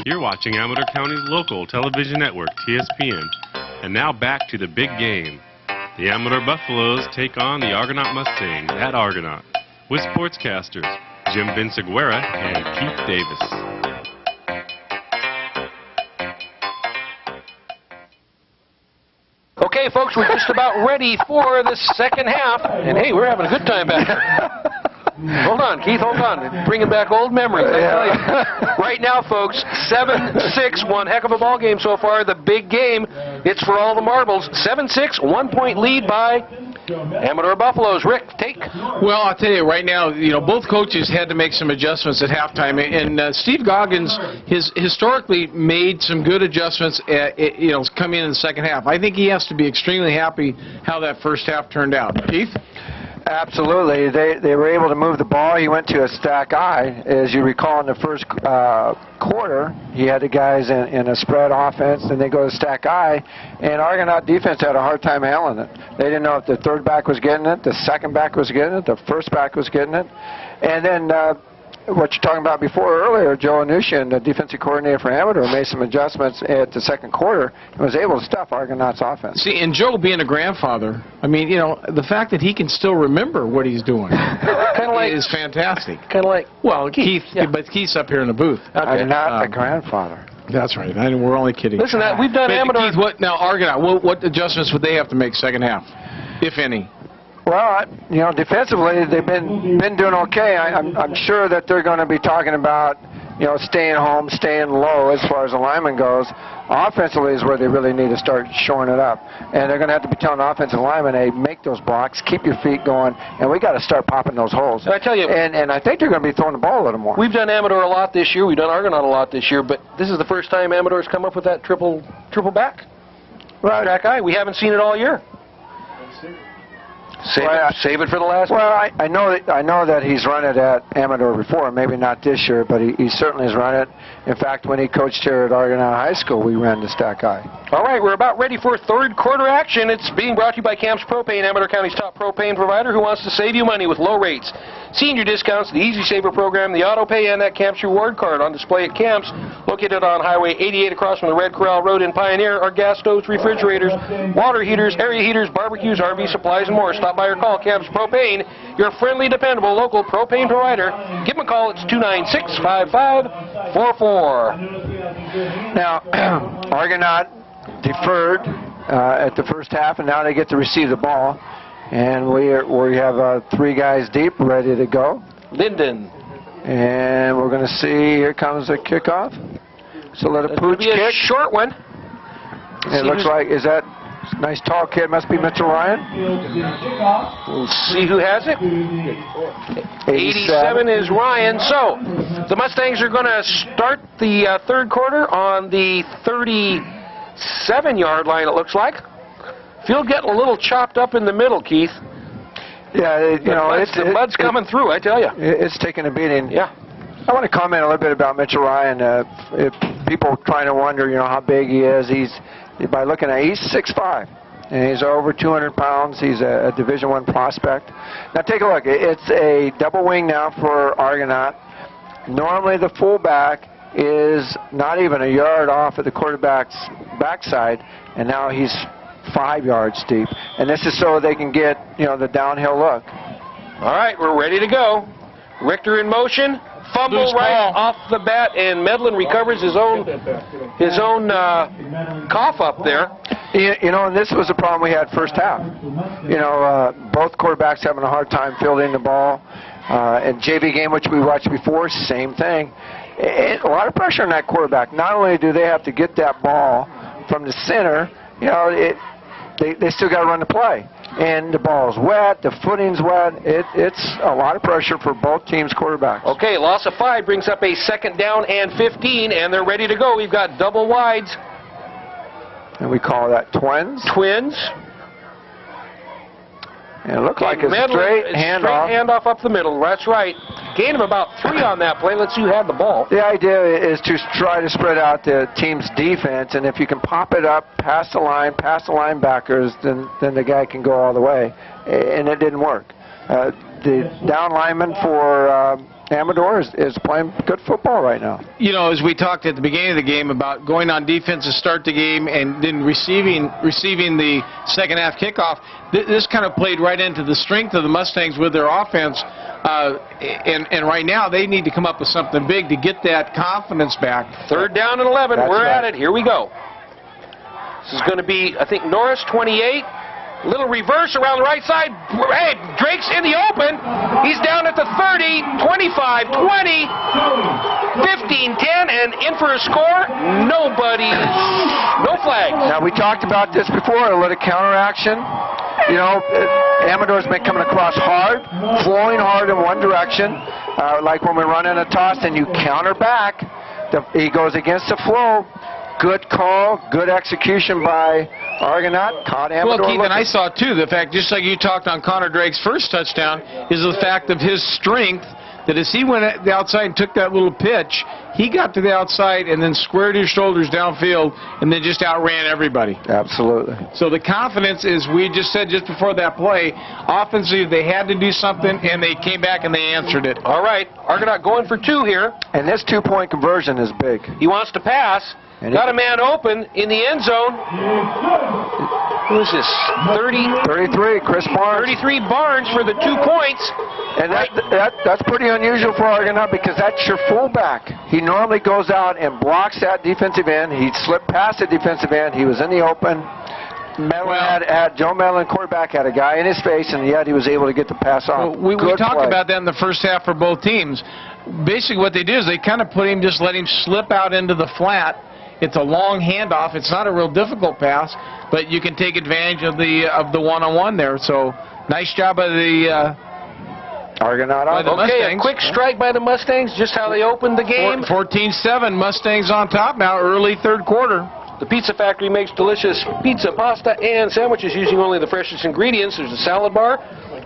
You're watching Amador County's local television network, TSPN. And now back to the big game. The Amador Buffaloes take on the Argonaut Mustangs at Argonaut with sportscasters Jim Vinciguerra and Keith Davis. Okay, folks, we're just about ready for the second half. And, hey, we're having a good time back here. Hold on, Keith, hold on. Bringing back old memories, I tell you. Right now, folks, 7-6, one heck of a ball game so far. The big game, it's for all the marbles. 7-6, 1 point lead by Amador Buffaloes. Rick, take. Well, I'll tell you right now, both coaches had to make some adjustments at halftime, and Steve Goggins has historically made some good adjustments coming in the second half. I think he has to be extremely happy how that first half turned out. Keith? Absolutely. They were able to move the ball. He went to a stack I. As you recall, in the first quarter, he had the guys in a spread offense, and they go to stack I, and Argonaut defense had a hard time handling it. They didn't know if the third back was getting it, the second back was getting it, the first back was getting it. And then what you're talking about before earlier, Joe Anushian, the defensive coordinator for Amador, made some adjustments at the second quarter and was able to stuff Argonaut's offense. See, and Joe being a grandfather, I mean, the fact that he can still remember what he's doing kind of like is fantastic. Kind of like, well, Keith, yeah. But Keith's up here in the booth. Okay. I'm not a grandfather. That's right. We're only kidding. Listen, we've done Amador. Keith, now Argonaut, what adjustments would they have to make second half, if any? Well, defensively they've been doing okay. I'm sure that they're going to be talking about, staying home, staying low as far as the lineman goes. Offensively is where they really need to start showing it up, and they're going to have to be telling the offensive linemen, hey, make those blocks, keep your feet going, and we got to start popping those holes. I tell you, and I think they're going to be throwing the ball a little more. We've done Amador a lot this year. We've done Argonaut a lot this year, but this is the first time Amador's come up with that triple back. Right. Stack I. We haven't seen it all year. Save it for the last. Well, I know that he's run it at Amador before, maybe not this year, but he certainly has run it. In fact, when he coached here at Argonaut High School, we ran the stack I. All right, we're about ready for third quarter action. It's being brought to you by Camps Propane, Amador County's top propane provider who wants to save you money with low rates. Senior discounts, the Easy Saver program, the auto pay, and that Camps reward card on display at Camps, located on Highway 88 across from the Red Corral Road in Pioneer, are gas stoves, refrigerators, water heaters, area heaters, barbecues, RV supplies, and more. Stop by or call Camps Propane, your friendly, dependable local propane provider. Give them a call. It's 296-5544. Now, Argonaut deferred at the first half, and now they get to receive the ball. And we have 3 guys deep, ready to go. Linden. And we're going to see, here comes the kickoff. So let a pooch kick. A short one. It looks like, is that nice tall kid? Must be Mitchell Ryan. We'll see who has it. 87 is Ryan. So the Mustangs are going to start the third quarter on the 37-yard line, it looks like. Field getting a little chopped up in the middle, Keith. Yeah, the mud's coming through, I tell you. It's taking a beating. Yeah. I want to comment a little bit about Mitchell Ryan. If people trying to wonder, how big he is, by looking at, he's 6'5", and he's over 200 pounds. He's a Division I prospect. Now take a look. It's a double wing now for Argonaut. Normally the fullback is not even a yard off of the quarterback's backside, and now he's 5 yards deep, and this is so they can get the downhill look. All right, we're ready to go. Richter in motion, fumble right off the bat, and Medlin recovers his own cough up there. And this was the problem we had first half. Both quarterbacks having a hard time fielding the ball. And JV game, which we watched before, same thing. A lot of pressure on that quarterback. Not only do they have to get that ball from the center, they still got to run the play. And the ball's wet, the footing's wet. It's a lot of pressure for both teams' quarterbacks. Okay, loss of 5 brings up a second down and 15, and they're ready to go. We've got double wides. And we call that twins. Twins. And it looked like a straight handoff. Straight handoff up the middle, that's right. Gain of about 3 on that play. Let's see who had the ball. The idea is to try to spread out the team's defense, and if you can pop it up past the line, past the linebackers, then the guy can go all the way. And it didn't work. the down lineman for Amador is playing good football right now. You know, as we talked at the beginning of the game about going on defense to start the game and then receiving the second half kickoff, this kind of played right into the strength of the Mustangs with their offense. And right now they need to come up with something big to get that confidence back. Third down and 11. That's We're right. at it. Here we go. This is going to be, I think, Norris 28. Little reverse around the right side. Hey, Drake's in the open. He's down at the 30, 25, 20, 15, 10, and in for a score. Nobody, no flag. Now, we talked about this before, a little counter action. You know, Amador's been coming across hard, flowing hard in one direction, like when we run in a toss and you counter back. He goes against the flow. Good call, good execution by Argonaut. Caught Amador. Well, Keith, and I saw, too, the fact, just like you talked on Connor Drake's first touchdown, is the fact of his strength, that as he went at the outside and took that little pitch, he got to the outside and then squared his shoulders downfield and then just outran everybody. Absolutely. So the confidence is, we just said just before that play, offensively they had to do something and they came back and they answered it. All right, Argonaut going for 2 here. And this 2-point conversion is big. He wants to pass. Got a man open in the end zone. Who is this? 33, Chris Barnes. 33 Barnes for the 2 points. And that's pretty unusual for Argonaut because that's your fullback. He normally goes out and blocks that defensive end. He slipped past the defensive end. He was in the open. Joe Mellon, quarterback, had a guy in his face, and yet he was able to get the pass off. Well, we talked about that in the first half for both teams. Basically what they did is they kind of put him, just let him slip out into the flat. It's a long handoff. It's not a real difficult pass, but you can take advantage of the one-on-one there. So nice job by the Argonaut. Okay, a quick strike by the Mustangs, just how they opened the game. 14-7, Mustangs on top now, early third quarter. The Pizza Factory makes delicious pizza, pasta, and sandwiches using only the freshest ingredients. There's a salad bar,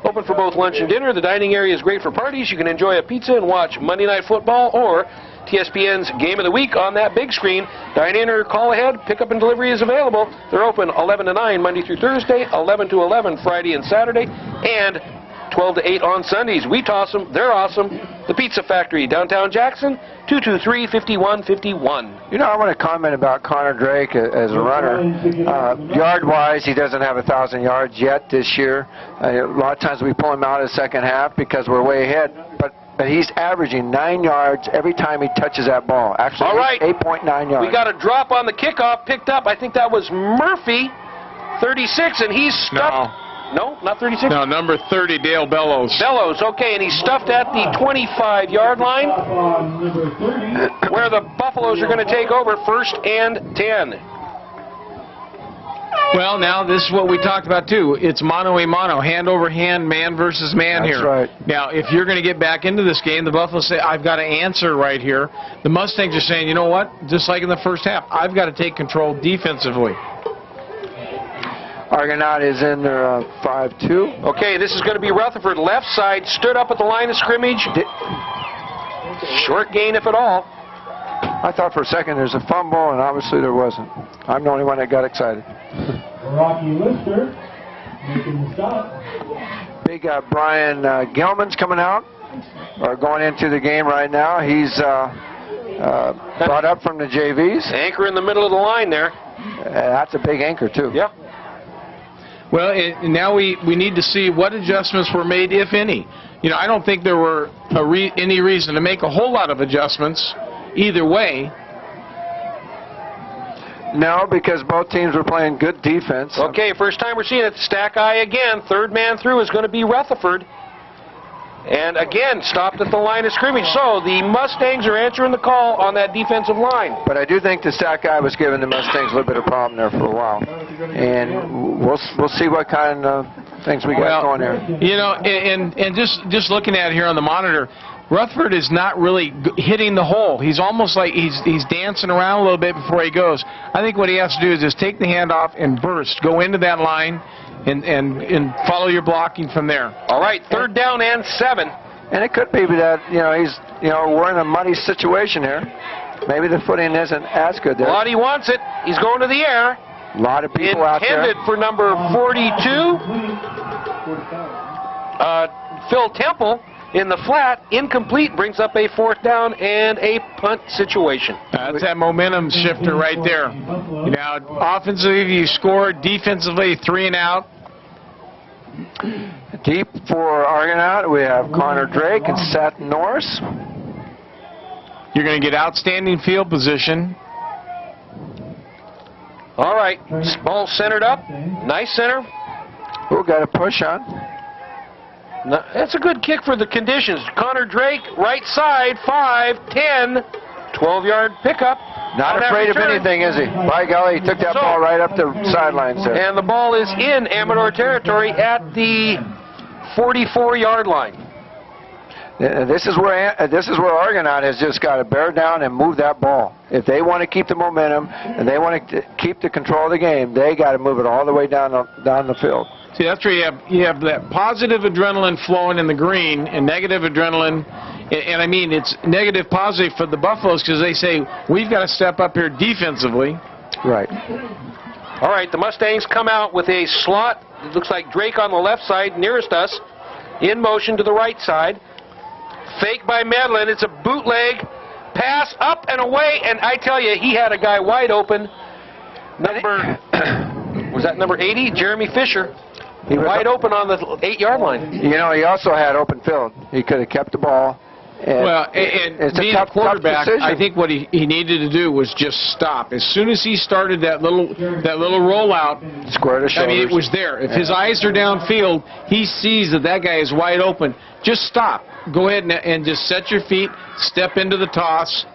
open for both lunch and dinner. The dining area is great for parties. You can enjoy a pizza and watch Monday Night Football or TSPN's Game of the Week on that big screen. Dine in or call ahead. Pickup and delivery is available. They're open 11 to 9 Monday through Thursday, 11 to 11 Friday and Saturday, and 12 to 8 on Sundays. We toss them. They're awesome. The Pizza Factory, downtown Jackson, 223-5151. You know, I want to comment about Connor Drake as a runner. Yard-wise, he doesn't have 1,000 yards yet this year. A lot of times we pull him out in the second half because we're way ahead. But he's averaging 9 yards every time he touches that ball. Actually, all right. 8.9 yards. We got a drop on the kickoff, picked up. I think that was Murphy, 36, and he's stuffed. No, not 36? No, number 30, Dale Bellows. Bellows, okay, and he's stuffed at the 25-yard line, where the Buffaloes are going to take over, 1st and 10. Well, now this is what we talked about too. It's mano-a-mano, hand over hand, man versus man here. That's right. Now, if you're going to get back into this game, the Buffaloes say, I've got to answer right here. The Mustangs are saying, you know what? Just like in the first half, I've got to take control defensively. Argonaut is in there 5-2. Okay, this is going to be Rutherford. Left side, stood up at the line of scrimmage. Short gain, if at all. I thought for a second there's a fumble, and obviously there wasn't. I'm the only one that got excited. Rocky Lister making the stop. Big Brian Gelman's coming out, or going into the game right now. He's brought up from the JVs. Anchor in the middle of the line there. That's a big anchor, too. Yep. Well, now we need to see what adjustments were made, if any. You know, I don't think there were any reason to make a whole lot of adjustments either way. No, because both teams were playing good defense. Okay, first time we're seeing it. Stack eye again. Third man through is going to be Rutherford. And again, stopped at the line of scrimmage. So the Mustangs are answering the call on that defensive line. But I do think the stack guy was giving the Mustangs a little bit of problem there for a while. And we'll see what kind of things we got going there. You know, and just looking at it here on the monitor, Rutherford is not really hitting the hole. He's almost like he's dancing around a little bit before he goes. I think what he has to do is just take the handoff and burst, go into that line, and follow your blocking from there. All right, 3rd down and 7. And it could be that we're in a muddy situation here. Maybe the footing isn't as good there. Lottie wants it. He's going to the air. A lot of people out there. Intended for number 42. Phil Temple in the flat, incomplete, brings up a 4th down and a punt situation. That's that momentum shifter right there. Now, offensively, you score. Defensively, 3 and out. Deep for Argonaut, we have Connor Drake and Seth Norris. You're going to get outstanding field position. All right, ball centered up. Nice center. Who got a push on? No, that's a good kick for the conditions. Connor Drake, right side, 5, 10, 12-yard pickup. Not afraid of anything, is he? By golly, he took that ball right up the sidelines there. And the ball is in Amador territory at the 44-yard line. This is where Argonaut has just got to bear down and move that ball. If they want to keep the momentum and they want to keep the control of the game, they got to move it all the way down the field. See, that's where you have that positive adrenaline flowing in the green and negative adrenaline, and I mean it's negative positive for the Buffaloes because they say we've got to step up here defensively. Right. All right, the Mustangs come out with a slot. It looks like Drake on the left side, nearest us, in motion to the right side. Fake by Medlin. It's a bootleg pass up and away, and I tell you, he had a guy wide open. Was that number 80? Jeremy Fisher. He was wide open on the 8-yard line. You know, he also had open field. He could have kept the ball. And being a quarterback, I think what he needed to do was just stop. As soon as he started that little rollout, square the shoulders. I mean, it was there. If his eyes are downfield, he sees that guy is wide open. Just stop. Go ahead and just set your feet, step into the toss,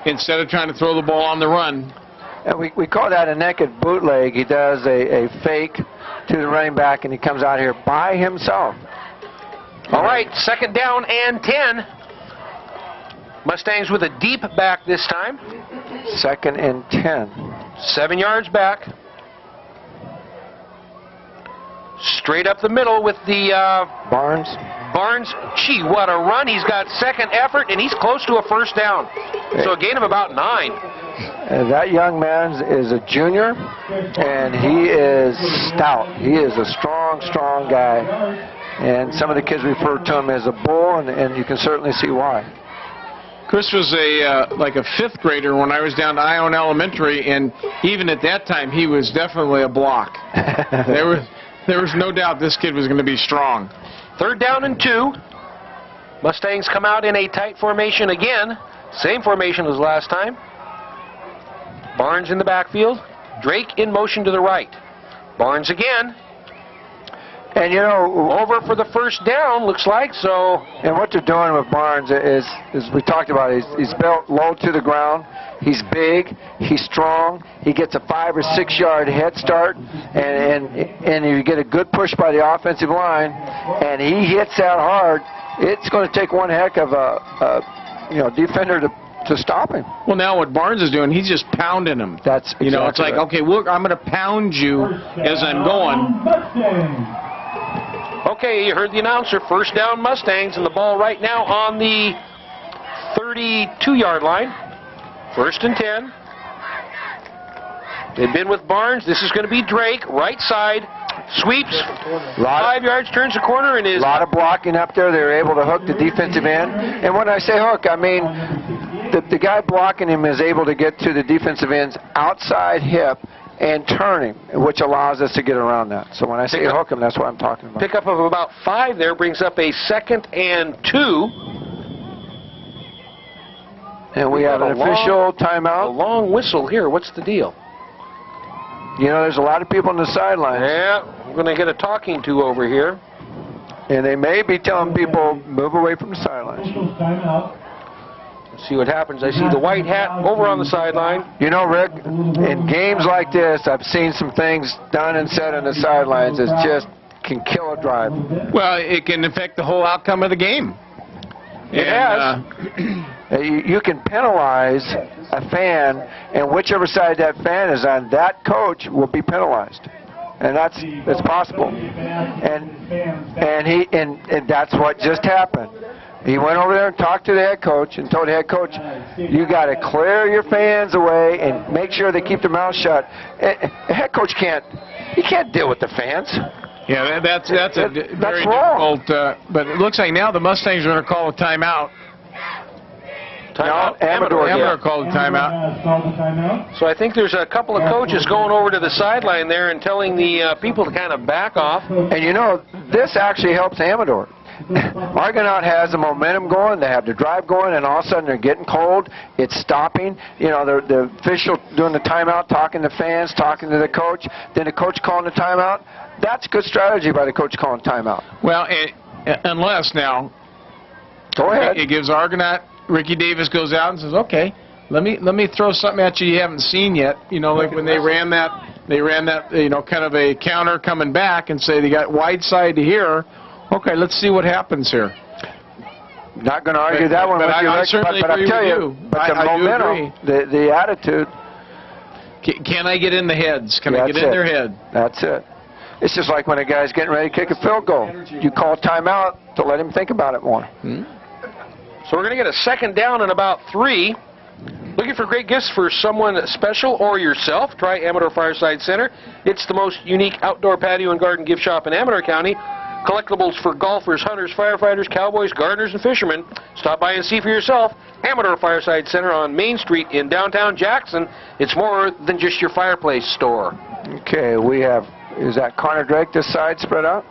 instead of trying to throw the ball on the run. And we call that a naked bootleg. He does a fake to the running back, and he comes out here by himself. All right, 2nd down and 10. Mustangs with a deep back this time. 2nd and 10. 7 yards back. Straight up the middle with the Barnes. Gee, what a run. He's got 2nd effort, and he's close to a 1st down. So a gain of about 9. That young man is a junior, and he is stout. He is a strong guy. And some of the kids refer to him as a bull, and you can certainly see why. Chris was like a 5th grader when I was down to Ione Elementary, and even at that time, he was definitely a block. There was no doubt this kid was going to be strong. 3rd down and 2. Mustangs come out in a tight formation again. Same formation as last time. Barnes in the backfield. Drake in motion to the right. Barnes again. And, you know, over for the 1st down, looks like. So, and what they're doing with Barnes is we talked about, he's built low to the ground. He's big. He's strong. He gets a 5 or 6 yard head start, and you get a good push by the offensive line, and he hits that hard. It's going to take one heck of a defender to stop him. Well, now what Barnes is doing, he's just pounding him. That's exactly it's like, right. okay, look, I'm going to pound you as I'm going. Okay, you heard the announcer. 1st down Mustangs, and the ball right now on the 32-yard line. 1st and 10. They've been with Barnes. This is going to be Drake, right side. Sweeps, 5 yards, turns the corner, and is... A lot of blocking up there. They were able to hook the defensive end. And when I say hook, I mean the guy blocking him is able to get to the defensive end's outside hip and turn him, which allows us to get around that. So when I say hook him, that's what I'm talking about. Pickup of about 5 there brings up a 2nd and 2. And we have an official timeout. A long whistle here. What's the deal? You know, there's a lot of people on the sidelines. Yeah, we're going to get a talking to over here. And they may be telling people, move away from the sidelines. Let's see what happens. I see the white hat over on the sideline. You know, Rick, in games like this, I've seen some things done and said on the sidelines that just can kill a drive. Well, it can affect the whole outcome of the game. It has. You can penalize a fan, and whichever side that fan is on, that coach will be penalized, and that's possible. And that's what just happened. He went over there and talked to the head coach and told the head coach, you got to clear your fans away and make sure they keep their mouth shut. The head coach can't deal with the fans. Yeah, that's a very wrong. difficult. But it looks like now the Mustangs are going to call a timeout. Timeout. Amador called a timeout. Has called the timeout. So I think there's a couple of coaches going over to the sideline there and telling the people to kind of back off. And you know, this actually helps Amador. Argonaut has the momentum going, they have the drive going, and all of a sudden they're getting cold, it's stopping. You know, the official doing the timeout, talking to fans, talking to the coach, then the coach calling the timeout. That's good strategy by the coach calling timeout. Well, unless now, go ahead. It gives Argonaut, Ricky Davis goes out and says, okay, let me throw something at you haven't seen yet. You know, like when they ran that, you know, kind of a counter coming back and say they got wide side to here. Okay, let's see what happens here. Not going to argue that one with you, Rick, but I tell you, but the momentum, the attitude. Can I get in the heads? Can I get in their head? That's it. It's just like when a guy's getting ready to kick a field goal. You call timeout to let him think about it more. So we're going to get a second down and about 3. Looking for great gifts for someone special or yourself? Try Amador Fireside Center. It's the most unique outdoor patio and garden gift shop in Amador County. Collectibles for golfers, hunters, firefighters, cowboys, gardeners, and fishermen. Stop by and see for yourself. Amador Fireside Center on Main Street in downtown Jackson. It's more than just your fireplace store. Okay, we have, is that Connor Drake this side spread out?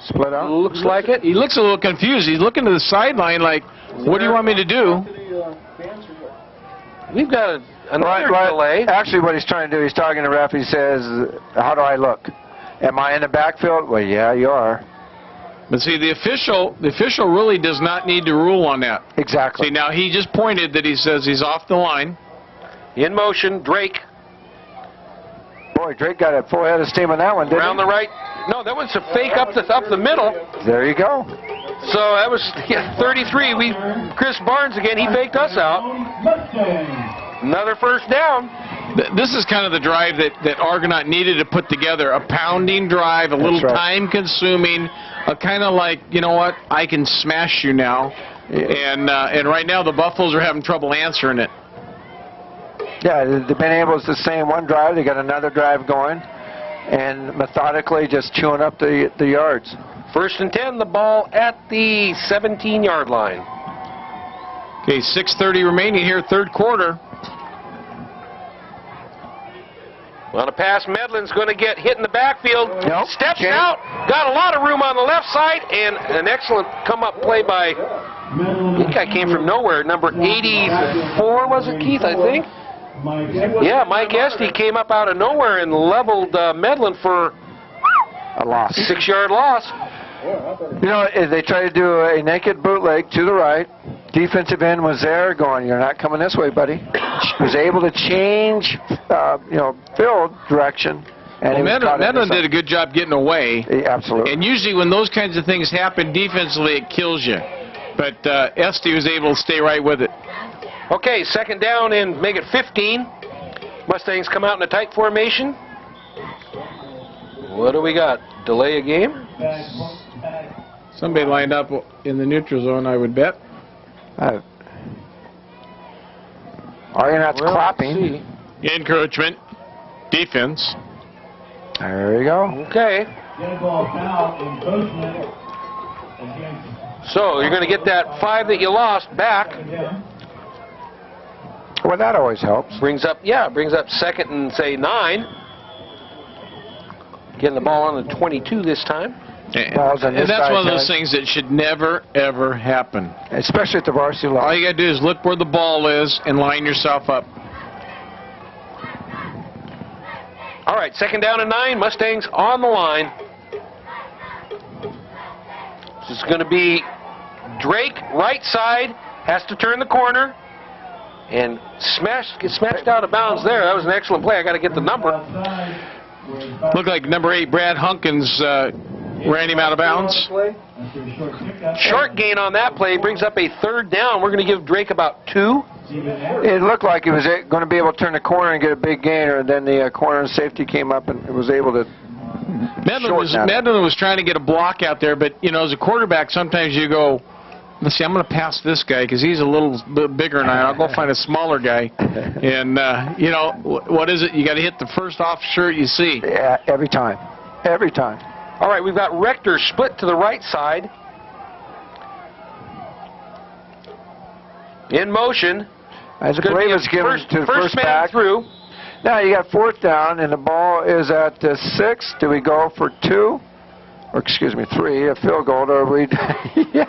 Split out? Looks like it. He looks a little confused. He's looking to the sideline like, what do you want me to do? We've got another delay. Actually, what he's trying to do, he's talking to the ref. He says, how do I look? Am I in the backfield? Well, yeah, you are. But see, the official really does not need to rule on that. Exactly. See, now he just pointed that he says he's off the line. In motion, Drake. Boy, Drake got a full head of steam on that one, didn't Around he? the right. No, that was a fake up the middle. There you go. So that was 33. Chris Barnes again. He faked us out. Another first down. This is kind of the drive that Argonaut needed to put together. A pounding drive, a little time-consuming, a kind of like, you know what, I can smash you now. And right now the Buffaloes are having trouble answering it. Yeah, they've been able to sustain one drive. They got another drive going, and methodically just chewing up the yards. First and 10, the ball at the 17-yard line. Okay, 6:30 remaining here, third quarter. On a pass, Medlin's going to get hit in the backfield. Nope. Steps out, got a lot of room on the left side, and an excellent come-up play by, I think I came from nowhere, number 84, was it, Keith, I think? Yeah, Mike Esty came up out of nowhere and leveled Medlin for a loss. 6-yard loss. You know, they tried to do a naked bootleg to the right. Defensive end was there going, you're not coming this way, buddy. He was able to change, field direction. And Medlin did a good job getting away. Yeah, absolutely. And usually when those kinds of things happen defensively, it kills you. But Esty was able to stay right with it. Okay, second down and make it 15. Mustangs come out in a tight formation. What do we got? Delay a game? Somebody lined up in the neutral zone, I would bet. Argonaut's clapping. Encroachment. Defense. There you go. Okay. So you're going to get that 5 that you lost back. Well, that always helps. Brings up second and, say, 9. Getting the ball on the 22 this time. And that's one of those things that should never, ever happen. Especially at the varsity level. All you got to do is look where the ball is and line yourself up. All right, second down and 9. Mustangs on the line. This is going to be Drake, right side, has to turn the corner. And get smashed out of bounds there. That was an excellent play. I got to get the number. Looked like number 8, Brad Hunkins, ran him out of bounds. Short gain on that play brings up a third down. We're going to give Drake about 2. It looked like he was going to be able to turn the corner and get a big gainer, and then the corner safety came up and was able to. Medlin was trying to get a block out there, but as a quarterback, sometimes you go, let's see, I'm going to pass this guy because he's a little bit bigger than I am. I'll go find a smaller guy. And, what is it? You got to hit the first off shirt you see. Yeah, every time. Every time. All right, we've got Rector split to the right side. In motion. I believe it's given to the first man back. Through. Now you got 4th down, and the ball is at 6. Do we go for 2? Or excuse me, 3, a field goal, or we... Hey,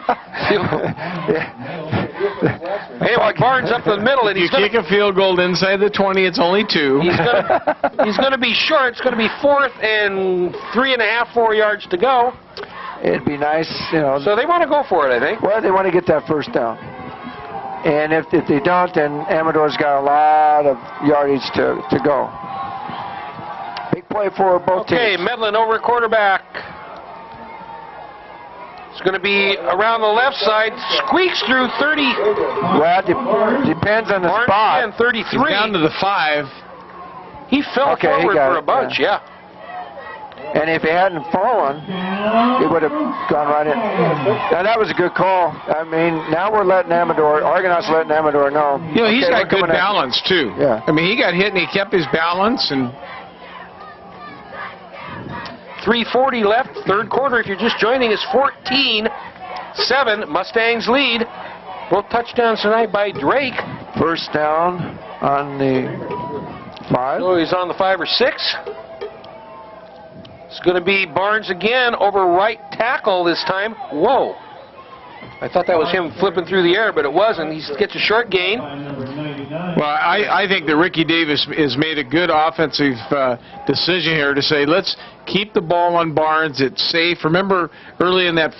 well, Barnes up the middle, and you kick a field goal inside the 20, it's only 2. He's going to be short. It's going to be 4th and 3.5, 4 yards to go. It'd be nice, you know. So they want to go for it, I think. Well, they want to get that first down. And if they don't, then Amador's got a lot of yardage to go. Big play for both teams. Okay, Medlin over at quarterback. It's going to be around the left side. Squeaks through 30. Well, it depends on the Barnes spot. again, 33. He's down to the 5. He fell forward for a bunch, yeah. And if he hadn't fallen, he would have gone right in. Now, that was a good call. I mean, now we're letting Amador, Argonaut's letting Amador know. You know, he's okay, got good balance, too. Yeah. I mean, he got hit and he kept his balance. And 3:40 left, third quarter. If you're just joining us, 14-7, Mustangs lead. Both touchdowns tonight by Drake. First down on the 5. So he's on the 5 or 6. It's going to be Barnes again over right tackle this time. Whoa. I thought that was him flipping through the air, but it wasn't. He gets a short gain. Well, I think that Ricky Davis has made a good offensive decision here to say, let's keep the ball on Barnes. It's safe. Remember, early in that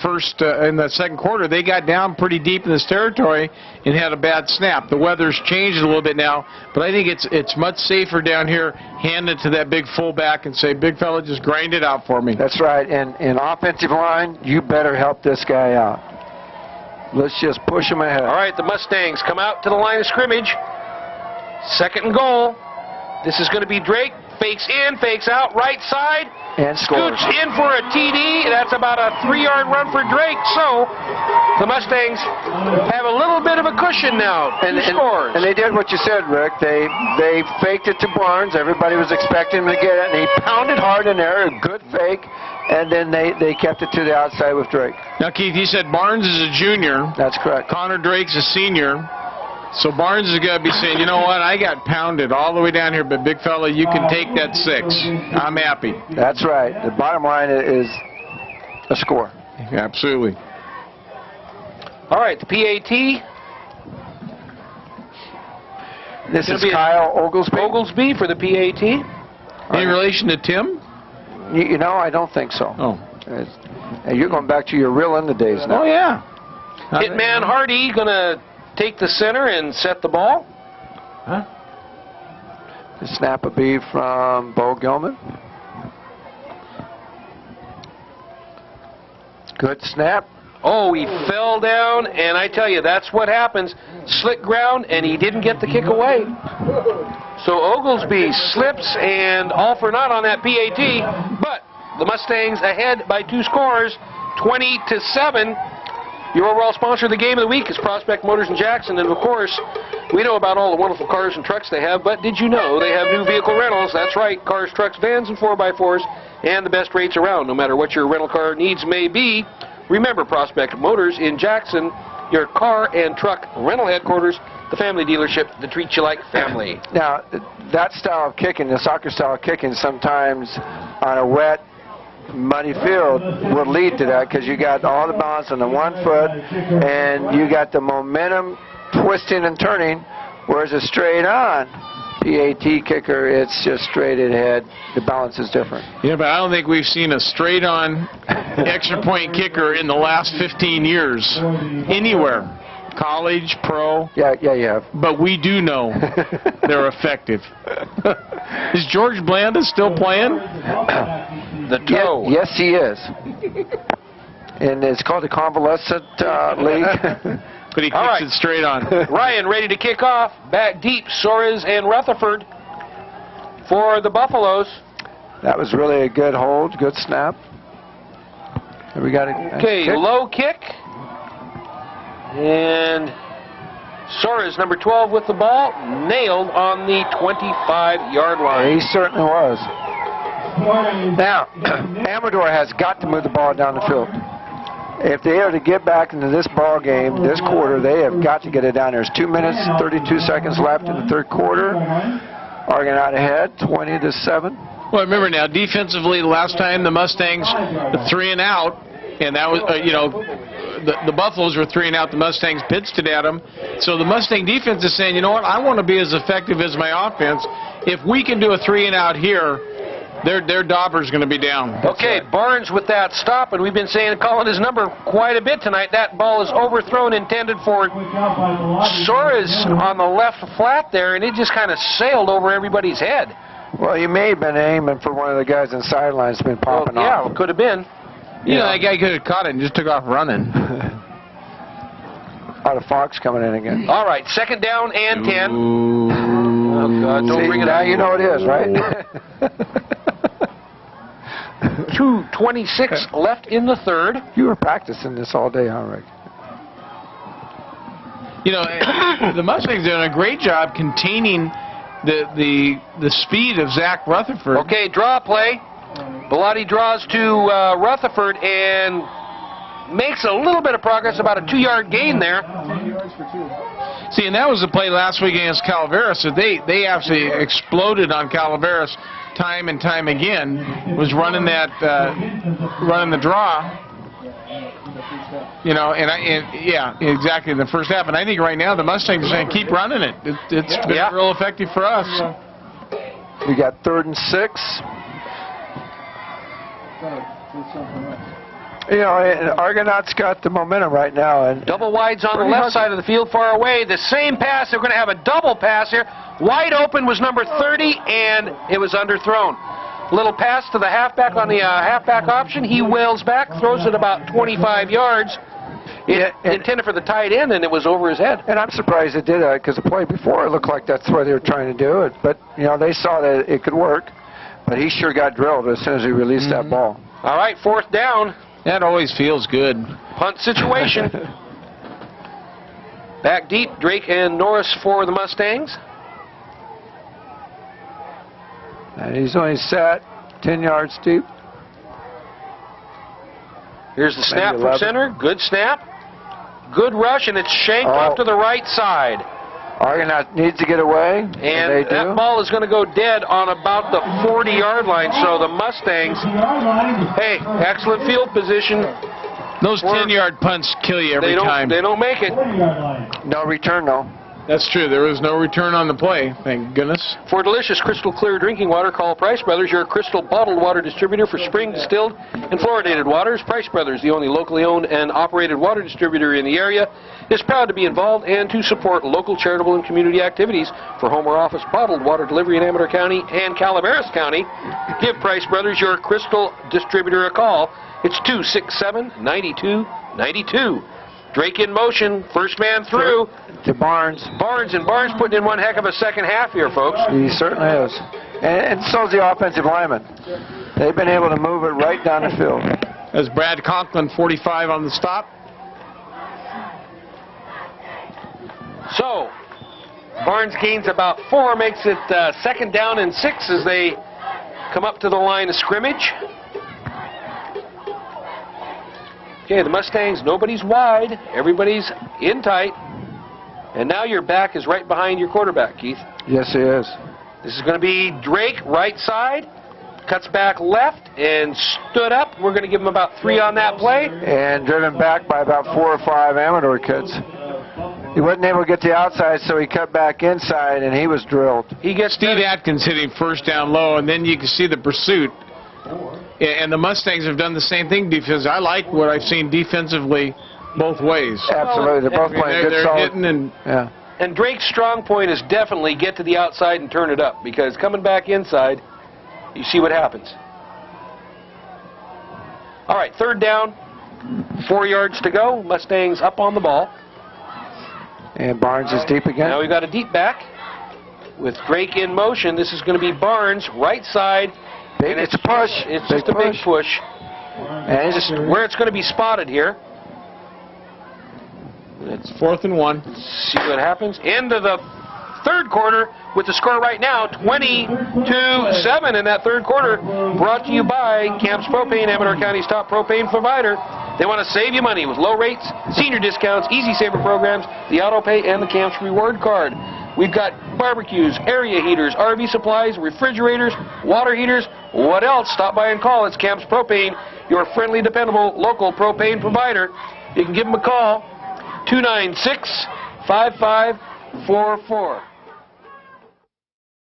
second quarter, they got down pretty deep in this territory and had a bad snap. The weather's changed a little bit now, but I think it's much safer down here. Hand it to that big fullback and say, big fella, just grind it out for me. That's right. And in offensive line, you better help this guy out. Let's just push him ahead. All right, the Mustangs come out to the line of scrimmage. Second and goal. This is going to be Drake. Fakes in, fakes out, right side. And scores. Scoots in for a TD. That's about a 3-yard run for Drake. So the Mustangs have a little bit of a cushion now. And scores. And they did what you said, Rick. They faked it to Barnes. Everybody was expecting him to get it, and he pounded hard in there. A good fake. And then they kept it to the outside with Drake. Now, Keith, you said Barnes is a junior. That's correct. Connor Drake's a senior. So Barnes is going to be saying, you know what, I got pounded all the way down here, but big fella, you can take that 6. I'm happy. That's right. The bottom line is a score. Absolutely. All right, the PAT. This is Kyle Oglesby. Oglesby for the PAT. Any relation to Tim? You know, I don't think so. Oh. You're going back to your real end of days now. Oh, yeah. Hitman Hardy going to take the center and set the ball. Huh? The snap will be from Bo Gilman. Good snap. Oh, he fell down, and I tell you, that's what happens. Slick ground, and he didn't get the kick away. So Oglesby slips, and all for naught on that PAT. But the Mustangs ahead by 2 scores, 20-7. Your overall sponsor of the game of the week is Prospect Motors in Jackson. And, of course, we know about all the wonderful cars and trucks they have, but did you know they have new vehicle rentals? That's right, cars, trucks, vans, and 4x4s, and the best rates around, no matter what your rental car needs may be. Remember, Prospect Motors in Jackson, your car and truck rental headquarters, the family dealership that treats you like family. Now, that style of kicking, the soccer style of kicking, sometimes on a wet, muddy field will lead to that because you got all the balance on the 1 foot and you got the momentum twisting and turning, whereas a straight on PAT kicker, it's just straight ahead. The balance is different. Yeah, but I don't think we've seen a straight on extra point kicker in the last 15 years anywhere. College, pro. Yeah, you have. But we do know they're effective. Is George Blanda still playing? The toe. Yes, he is. And it's called the Convalescent League. But he kicks it straight on. Ryan ready to kick off. Back deep, Soares and Rutherford for the Buffaloes. That was really a good hold, good snap. Here we got a Okay, kick. low kick. And Soares, number 12, with the ball, nailed on the 25-yard line. He certainly was. Now, Amador has got to move the ball down the field. If they are to get back into this ball game, this quarter, they have got to get it down. There's 2 minutes, 32 seconds left in the third quarter. Argonaut ahead, 20-7. Well, remember now, defensively, the last time the Mustangs, the 3 and out, and that was, the Buffaloes were 3 and out. The Mustangs pitched it at them. So the Mustang defense is saying, you know what, I want to be as effective as my offense. If we can do a 3 and out here, their dauber's going to be down. Okay, Barnes with that stop, and we've been calling his number quite a bit tonight. That ball is overthrown, intended for Soares on the left flat there, and it just kind of sailed over everybody's head. Well, he may have been aiming for one of the guys in the sidelines, been popping off. Yeah, it could have been. You know, that guy could have caught it and just took off running. Out of Fox coming in again. All right, second down and 10. Oh, God, don't bring it up. out. You know it is, right? 2:26 left in the third. You were practicing this all day, huh, Rick? You know, the Mustangs are doing a great job containing the speed of Zach Rutherford. Okay, draw play. Bellotti draws to Rutherford and makes a little bit of progress, about a 2-yard gain there. See, and that was the play last week against Calaveras. So they actually exploded on Calaveras time and time again. Was running running the draw. You know, yeah, exactly in the first half. And I think right now the Mustangs are saying keep running it. It's been real effective for us. We got 3rd and 6. You know, Argonaut's got the momentum right now. And double wides on the left side of the field, far away. The same pass. They're going to have a double pass here. Wide open was number 30, and it was underthrown. Little pass to the halfback on the halfback option. He wails back, throws it about 25 yards. Intended for the tight end, and it was over his head. And I'm surprised it did that, because the play before it looked like that's what they were trying to do. But, you know, they saw that it could work. But he sure got drilled as soon as he released that ball. All right, 4th down. That always feels good. Punt situation. Back deep, Drake and Norris for the Mustangs. And he's only set 10 yards deep. Here's the snap from center. Good snap. Good rush, and it's shanked off to the right side. Argonaut needs to get away, and that ball is going to go dead on about the 40-yard line. So the Mustangs, hey, excellent field position. Those 10-yard punts kill you every time. They don't make it. No return, though. That's true. There was no return on the play, thank goodness. For delicious, crystal clear drinking water, call Price Brothers, your crystal bottled water distributor for spring distilled and fluoridated waters. Price Brothers, the only locally owned and operated water distributor in the area, is proud to be involved and to support local charitable and community activities. For home or office bottled water delivery in Amador County and Calaveras County, give Price Brothers, your crystal distributor, a call. It's 267-9292. Drake in motion, first man through. To Barnes. Barnes putting in one heck of a second half here, folks. He certainly is. And so's the offensive lineman. They've been able to move it right down the field. As Brad Conklin, 45 on the stop. So, Barnes gains about 4, makes it 2nd down and 6 as they come up to the line of scrimmage. Okay, the Mustangs, nobody's wide, everybody's in tight. And now your back is right behind your quarterback, Keith. Yes, he is. This is going to be Drake, right side, cuts back left and stood up. We're going to give him about 3 on that play. And driven back by about 4 or 5 Amador kids. He wasn't able to get the outside, so he cut back inside, and he was drilled. He gets Steve Atkins hitting first down low, and then you can see the pursuit. And the Mustangs have done the same thing defensively. I like what I've seen defensively both ways. Absolutely. They're both playing good, solid. Hitting and, and Drake's strong point is definitely get to the outside and turn it up, because coming back inside, you see what happens. All right, 3rd down, 4 yards to go. Mustangs up on the ball. And Barnes is deep again. Now we've got a deep back with Drake in motion. This is going to be Barnes, right side. And it's a push. It's just a big push. And it's just where it's going to be spotted here. It's 4th and 1. See what happens. Into the third quarter with the score right now 22-7 in that third quarter. Brought to you by Camps Propane, Amador County's top propane provider. They want to save you money with low rates, senior discounts, Easy Saver programs, the auto pay, and the Camps reward card. We've got barbecues, area heaters, RV supplies, refrigerators, water heaters. What else? Stop by and call. It's Camps Propane, your friendly, dependable, local propane provider. You can give them a call, 296-5544.